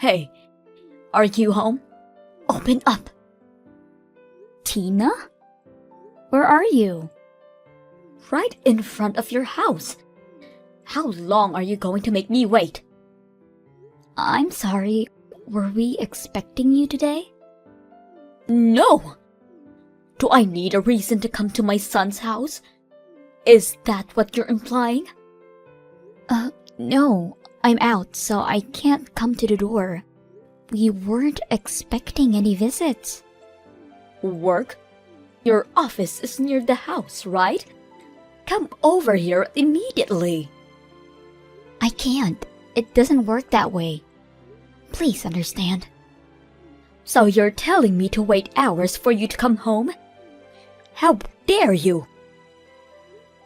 Hey, are you home? Open up. Tina? Where are you? Right in front of your house. How long are you going to make me wait? I'm sorry, were we expecting you today? No! Do I need a reason to come to my son's house? Is that what you're implying? No, I'm out, so I can't come to the door. We weren't expecting any visits. Work? Your office is near the house, right? Come over here immediately. I can't. It doesn't work that way. Please understand. So you're telling me to wait hours for you to come home? How dare you?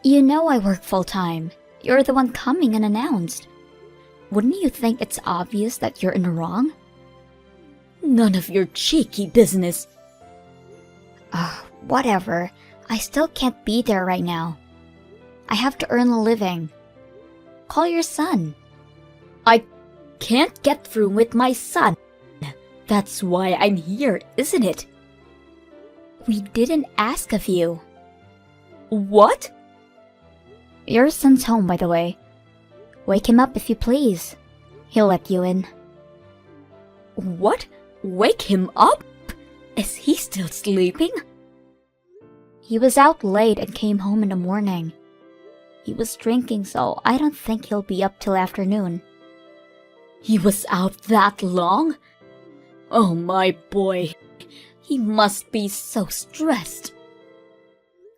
You know I work full-time. You're the one coming unannounced. Wouldn't you think it's obvious that you're in the wrong? None of your cheeky business. Whatever. I still can't be there right now. I have to earn a living. Call your son. I can't get through with my son. That's why I'm here, isn't it? We didn't ask of you. What? Your son's home, by the way. Wake him up if you please. He'll let you in. What? Wake him up? Is he still sleeping? He was out late and came home in the morning. He was drinking, so I don't think he'll be up till afternoon. He was out that long? Oh, my boy. He must be so stressed.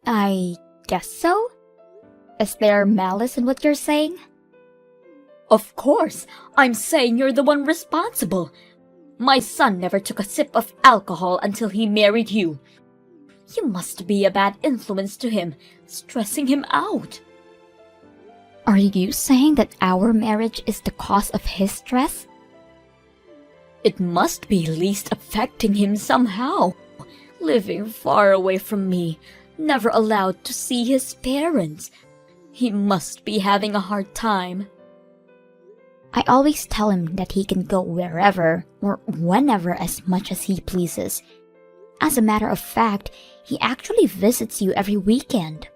I guess so? Is there malice in what you're saying? Of course, I'm saying you're the one responsible. My son never took a sip of alcohol until he married you. You must be a bad influence to him, stressing him out. Are you saying that our marriage is the cause of his stress? It must be least affecting him somehow. Living far away from me, never allowed to see his parents. He must be having a hard time. I always tell him that he can go wherever or whenever as much as he pleases. As a matter of fact, he actually visits you every weekend.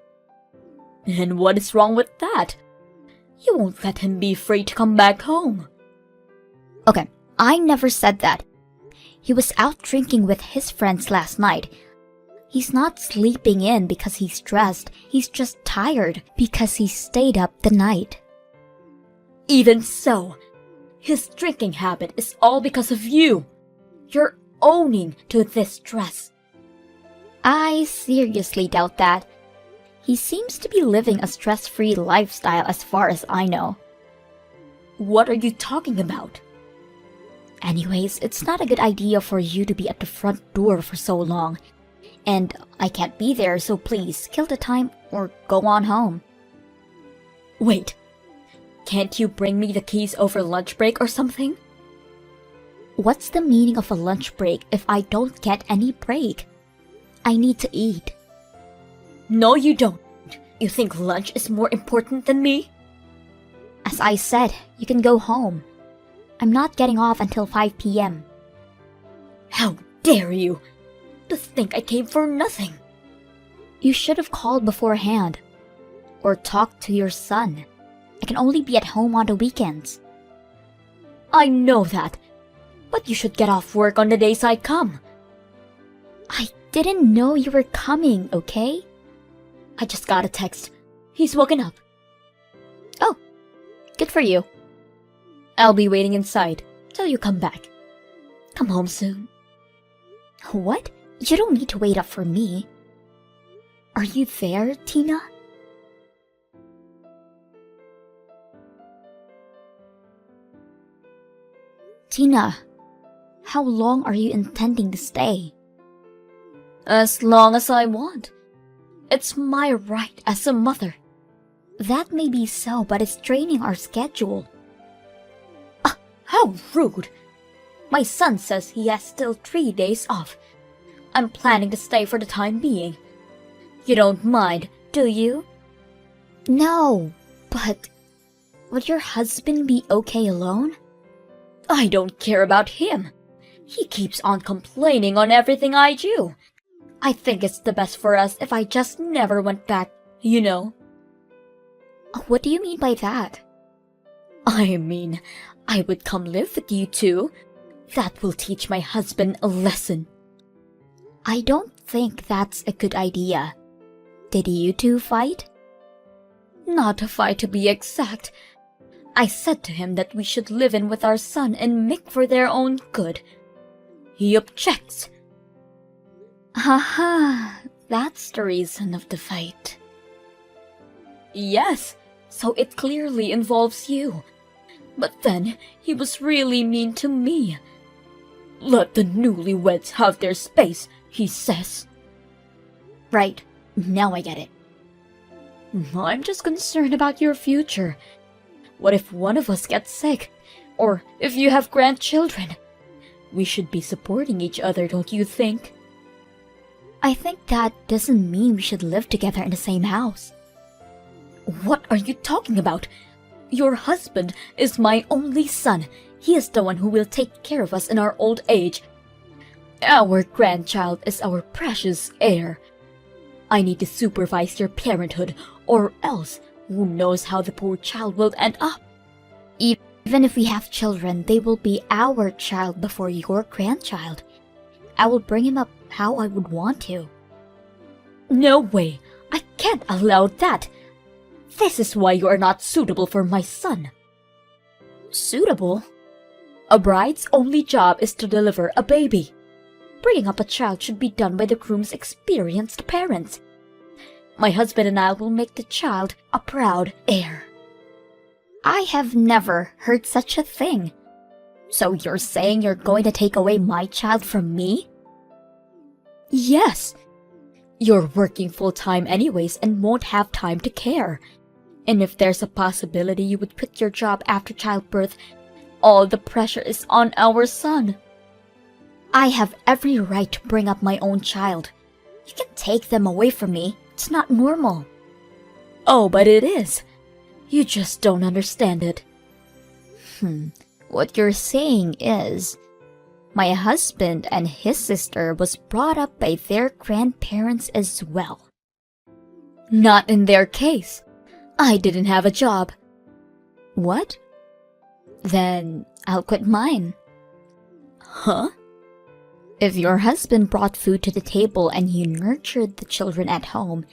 And what is wrong with that? You won't let him be free to come back home. Okay, I never said that. He was out drinking with his friends last night. He's not sleeping in because he's stressed. He's just tired because he stayed up the night. Even so, his drinking habit is all because of you. You're owning to this stress. I seriously doubt that. He seems to be living a stress-free lifestyle as far as I know. What are you talking about? Anyways, it's not a good idea for you to be at the front door for so long. And I can't be there, so please kill the time or go on home. Wait, can't you bring me the keys over lunch break or something? What's the meaning of a lunch break if I don't get any break? I need to eat. No, you don't. You think lunch is more important than me? As I said, you can go home. I'm not getting off until 5 p.m. How dare you! To think I came for nothing. You should have called beforehand. Or talked to your son. I can only be at home on the weekends. I know that. But you should get off work on the days I come. I didn't know you were coming, okay? I just got a text. He's woken up. Oh, good for you. I'll be waiting inside till you come back. Come home soon. What? You don't need to wait up for me. Are you there, Tina? Tina, how long are you intending to stay? As long as I want. It's my right as a mother. That may be so, but it's draining our schedule. How rude! My son says he has still 3 days off. I'm planning to stay for the time being. You don't mind, do you? No, but would your husband be okay alone? I don't care about him. He keeps on complaining on everything I do. I think it's the best for us if I just never went back, you know. What do you mean by that? I mean, I would come live with you two. That will teach my husband a lesson. I don't think that's a good idea. Did you two fight? Not a fight to be exact. I said to him that we should live in with our son and make for their own good. He objects. Haha, that's the reason of the fight. Yes, so it clearly involves you. But then, he was really mean to me. Let the newlyweds have their space, he says. Right, now I get it. I'm just concerned about your future. What if one of us gets sick? Or if you have grandchildren? We should be supporting each other, don't you think? I think that doesn't mean we should live together in the same house. What are you talking about? Your husband is my only son. He is the one who will take care of us in our old age. Our grandchild is our precious heir. I need to supervise your parenthood, or else who knows how the poor child will end up. Even if we have children, they will be our child before your grandchild. I will bring him up how I would want to. No way! I can't allow that! This is why you are not suitable for my son. Suitable? A bride's only job is to deliver a baby. Bringing up a child should be done by the groom's experienced parents. My husband and I will make the child a proud heir. I have never heard such a thing. So you're saying you're going to take away my child from me? Yes. You're working full-time anyways and won't have time to care. And if there's a possibility you would quit your job after childbirth, all the pressure is on our son. I have every right to bring up my own child. You can take them away from me. It's not normal. Oh, but it is. You just don't understand it. What you're saying is, my husband and his sister was brought up by their grandparents as well. Not in their case. I didn't have a job. What? Then I'll quit mine. Huh? If your husband brought food to the table and you nurtured the children at home,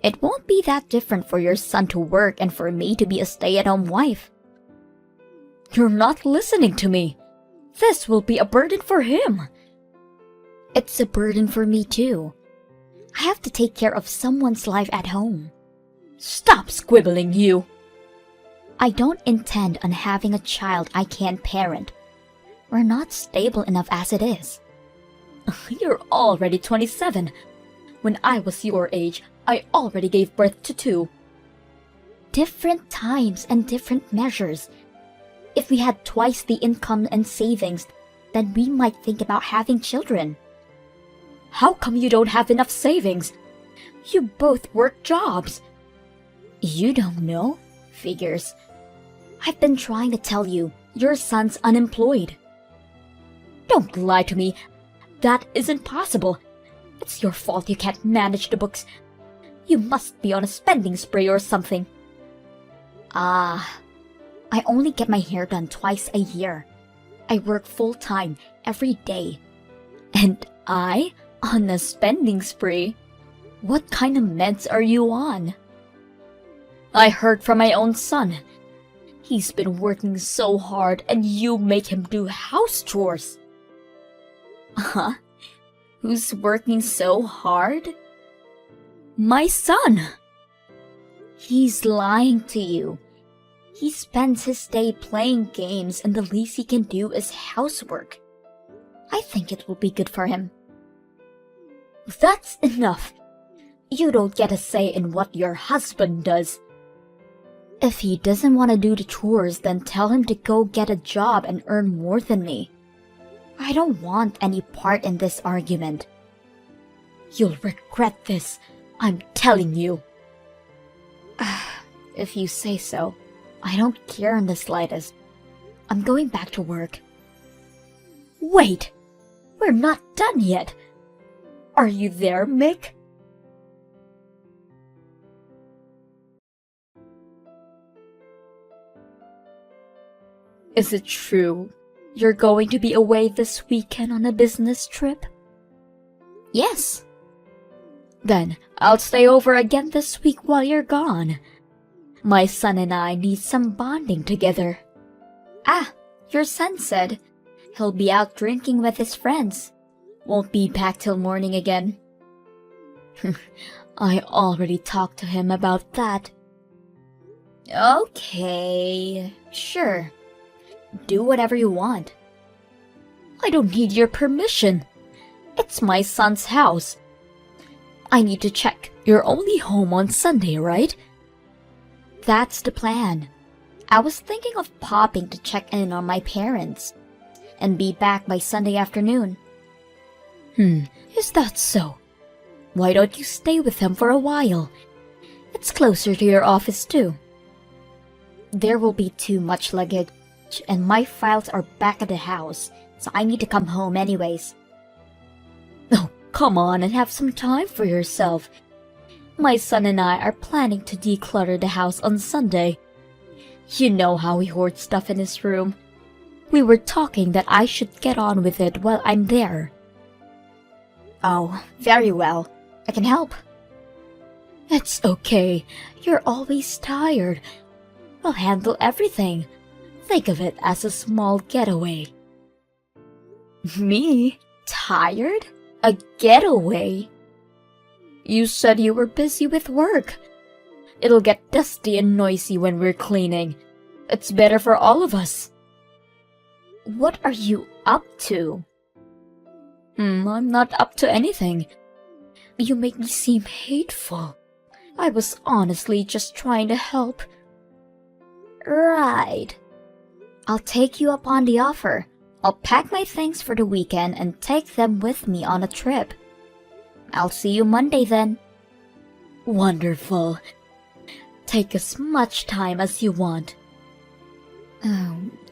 it won't be that different for your son to work and for me to be a stay-at-home wife. You're not listening to me. This will be a burden for him. It's a burden for me too. I have to take care of someone's life at home. Stop squibbling, you. I don't intend on having a child I can't parent. We're not stable enough as it is. You're already 27. When I was your age, I already gave birth to 2. Different times and different measures. If we had twice the income and savings, then we might think about having children. How come you don't have enough savings? You both work jobs. You don't know? Figures. I've been trying to tell you, your son's unemployed. Don't lie to me. That isn't possible. It's your fault you can't manage the books. You must be on a spending spree or something. I only get my hair done twice a year. I work full-time every day. And I? On a spending spree? What kind of meds are you on? I heard from my own son. He's been working so hard and you make him do house chores. Huh? Who's working so hard? My son. He's lying to you. He spends his day playing games and the least he can do is housework. I think it will be good for him. That's enough. You don't get a say in what your husband does. If he doesn't want to do the chores, then tell him to go get a job and earn more than me. I don't want any part in this argument. You'll regret this. I'm telling you. If you say so. I don't care in the slightest. I'm going back to work. Wait! We're not done yet! Are you there, Mick? Is it true you're going to be away this weekend on a business trip? Yes. Then I'll stay over again this week while you're gone. My son and I need some bonding together. Ah, your son said he'll be out drinking with his friends. Won't be back till morning again. I already talked to him about that. Okay, sure. Do whatever you want. I don't need your permission. It's my son's house. I need to check. You're only home on Sunday, right? That's the plan. I was thinking of popping to check in on my parents and be back by Sunday afternoon. Is that so? Why don't you stay with them for a while? It's closer to your office too. There will be too much luggage, and my files are back at the house, so I need to come home anyways. Oh, come on and have some time for yourself. My son and I are planning to declutter the house on Sunday. You know how he hoards stuff in his room. We were talking that I should get on with it while I'm there. Oh, very well. I can help. It's okay. You're always tired. I'll handle everything. Think of it as a small getaway. Me? Tired? A getaway? You said you were busy with work. It'll get dusty and noisy when we're cleaning. It's better for all of us. What are you up to? I'm not up to anything. You make me seem hateful. I was honestly just trying to help. Right. I'll take you up on the offer. I'll pack my things for the weekend and take them with me on a trip. I'll see you Monday then. Wonderful. Take as much time as you want.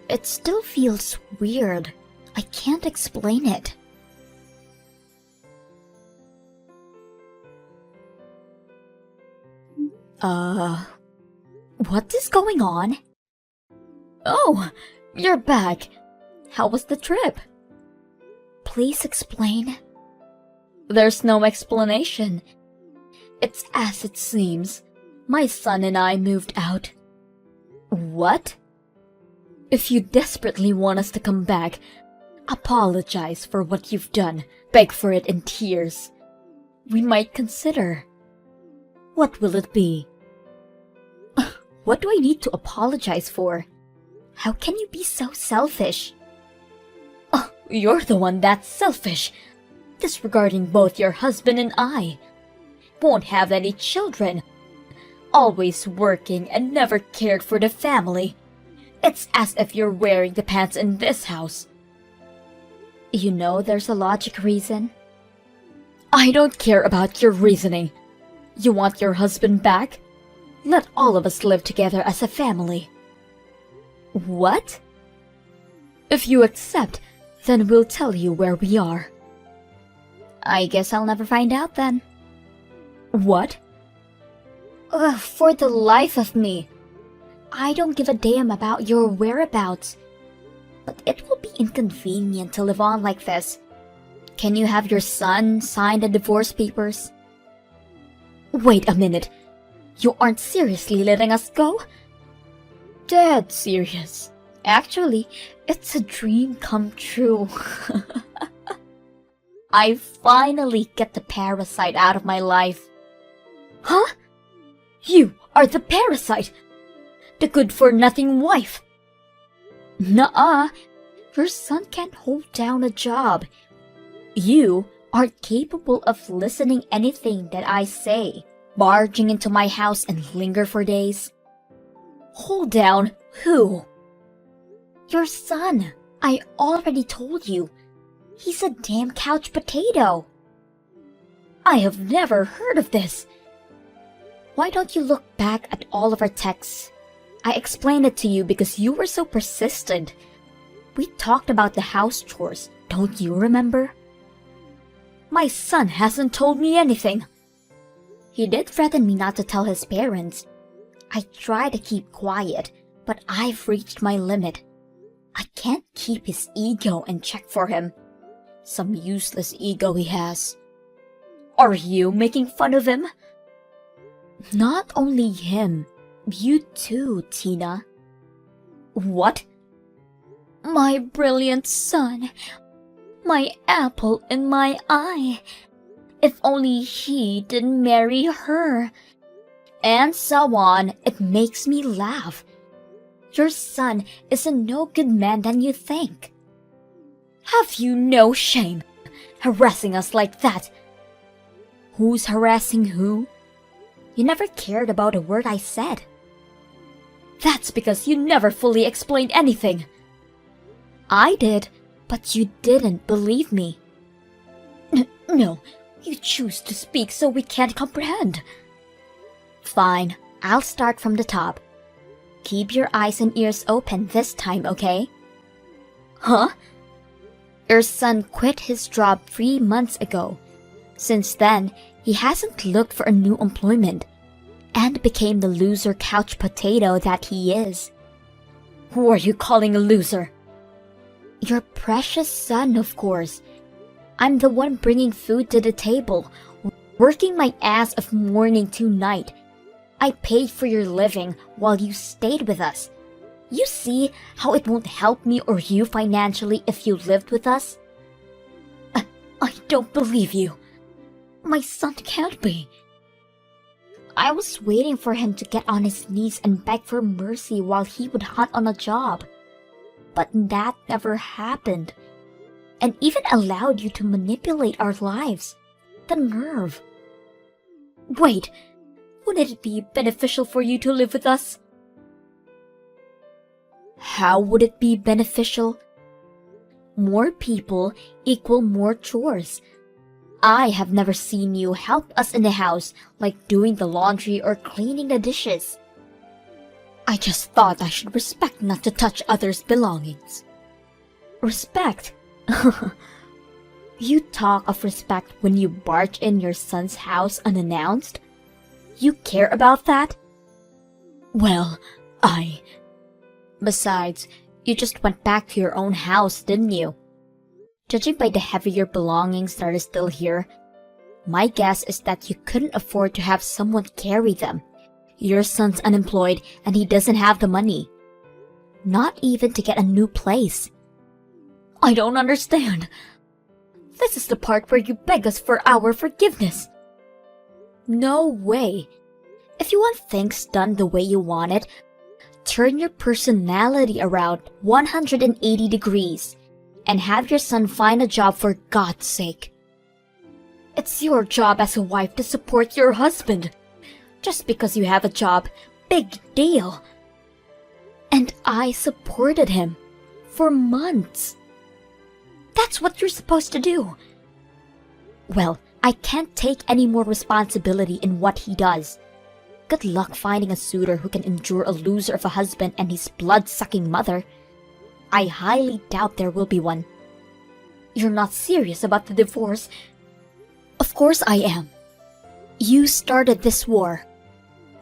It still feels weird. I can't explain it. What is going on? Oh, you're back. How was the trip? Please explain. There's no explanation. It's as it seems. My son and I moved out. What? If you desperately want us to come back, apologize for what you've done. Beg for it in tears. We might consider. What will it be? What do I need to apologize for? How can you be so selfish? Oh, you're the one that's selfish. Disregarding both your husband and I. Won't have any children. Always working and never cared for the family. It's as if you're wearing the pants in this house. You know there's a logic reason. I don't care about your reasoning. You want your husband back? Let all of us live together as a family. What? If you accept, then we'll tell you where we are. I guess I'll never find out then. What? For the life of me. I don't give a damn about your whereabouts. But it will be inconvenient to live on like this. Can you have your son sign the divorce papers? Wait a minute. You aren't seriously letting us go? Dead serious. Actually, it's a dream come true. I finally get the parasite out of my life. Huh? You are the parasite! The good-for-nothing wife! Nuh-uh. Your son can't hold down a job. You aren't capable of listening anything that I say. Barging into my house and linger for days. Hold down who? Your son. I already told you. He's a damn couch potato. I have never heard of this. Why don't you look back at all of our texts? I explained it to you because you were so persistent. We talked about the house chores, the Don't you remember? My son hasn't told me anything. He did threaten me not to tell his parents. I try to keep quiet, but I've reached my limit. I can't keep his ego in check for him. Some useless ego he has. Are you making fun of him? Not only him, you too, Tina. What? My brilliant son. My apple in my eye. If only he didn't marry her. And so on. It makes me laugh. Your son is a no good man than you think. Have you no shame, harassing us like that? Who's harassing who? You never cared about a word I said. That's because you never fully explained anything. I did, but you didn't believe me. No, you choose to speak so we can't comprehend. Fine, I'll start from the top. Keep your eyes and ears open this time, okay? Huh? Your son quit his job 3 months ago. Since then, he hasn't looked for a new employment and became the loser couch potato that he is. Who are you calling a loser? Your precious son, of course. I'm the one bringing food to the table, working my ass off morning to night. I paid for your living while you stayed with us. You see how it won't help me or you financially if you lived with us? I don't believe you. My son can't be. I was waiting for him to get on his knees and beg for mercy while he would hunt on a job. But that never happened. And even allowed you to manipulate our lives. The nerve. Wait, wouldn't it be beneficial for you to live with us? How would it be beneficial? More people equal more chores. I have never seen you help us in the house, like doing the laundry or cleaning the dishes. I just thought I should respect not to touch others' belongings. Respect? You talk of respect when you barge in your son's house unannounced? You care about that? Well, Besides, you just went back to your own house, didn't you? Judging by the heavier belongings that are still here, my guess is that you couldn't afford to have someone carry them. Your son's unemployed and he doesn't have the money. Not even to get a new place. I don't understand. This is the part where you beg us for our forgiveness. No way. If you want things done the way you want it, turn your personality around 180 degrees and have your son find a job for God's sake. It's your job as a wife to support your husband. Just because you have a job, big deal. And I supported him for months. That's what you're supposed to do. Well, I can't take any more responsibility in what he does. Good luck finding a suitor who can endure a loser of a husband and his blood-sucking mother. I highly doubt there will be one. You're not serious about the divorce? Of course I am. You started this war.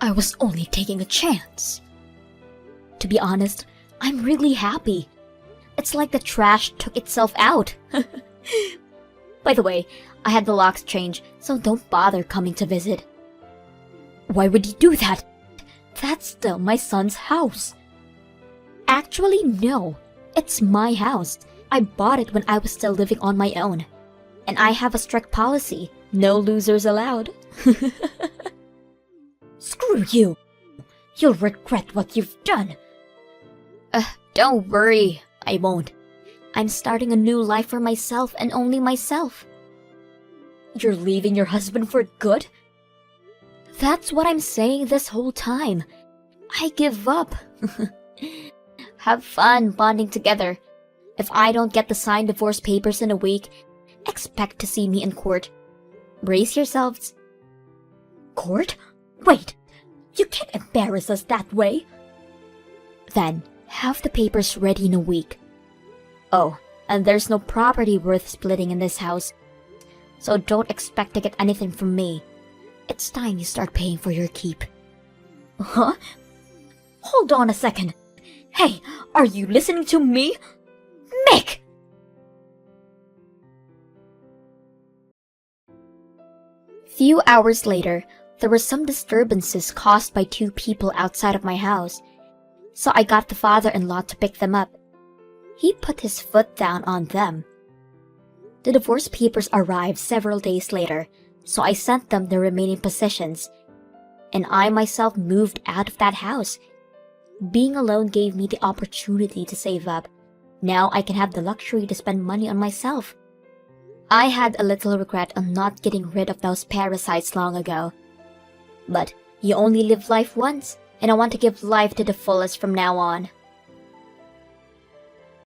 I was only taking a chance. To be honest, I'm really happy. It's like the trash took itself out. By the way, I had the locks changed, so don't bother coming to visit. Why would you do that? That's still my son's house. Actually, no. It's my house. I bought it when I was still living on my own. And I have a strict policy. No losers allowed. Screw you. You'll regret what you've done. Don't worry. I won't. I'm starting a new life for myself and only myself. You're leaving your husband for good? That's what I'm saying this whole time. I give up. Have fun bonding together. If I don't get the signed divorce papers in a week, expect to see me in court. Brace yourselves. Court? Wait, you can't embarrass us that way. Then, have the papers ready in a week. Oh, And there's no property worth splitting in this house. So don't expect to get anything from me. It's time you start paying for your keep. Huh? Hold on a second. Hey, are you listening to me? Mick! Few hours later, there were some disturbances caused by two people outside of my house. So I got the father-in-law to pick them up. He put his foot down on them. The divorce papers arrived several days later, so I sent them the remaining possessions. And I myself moved out of that house. Being alone gave me the opportunity to save up. Now I can have the luxury to spend money on myself. I had a little regret on not getting rid of those parasites long ago. But you only live life once, and I want to give life to the fullest from now on.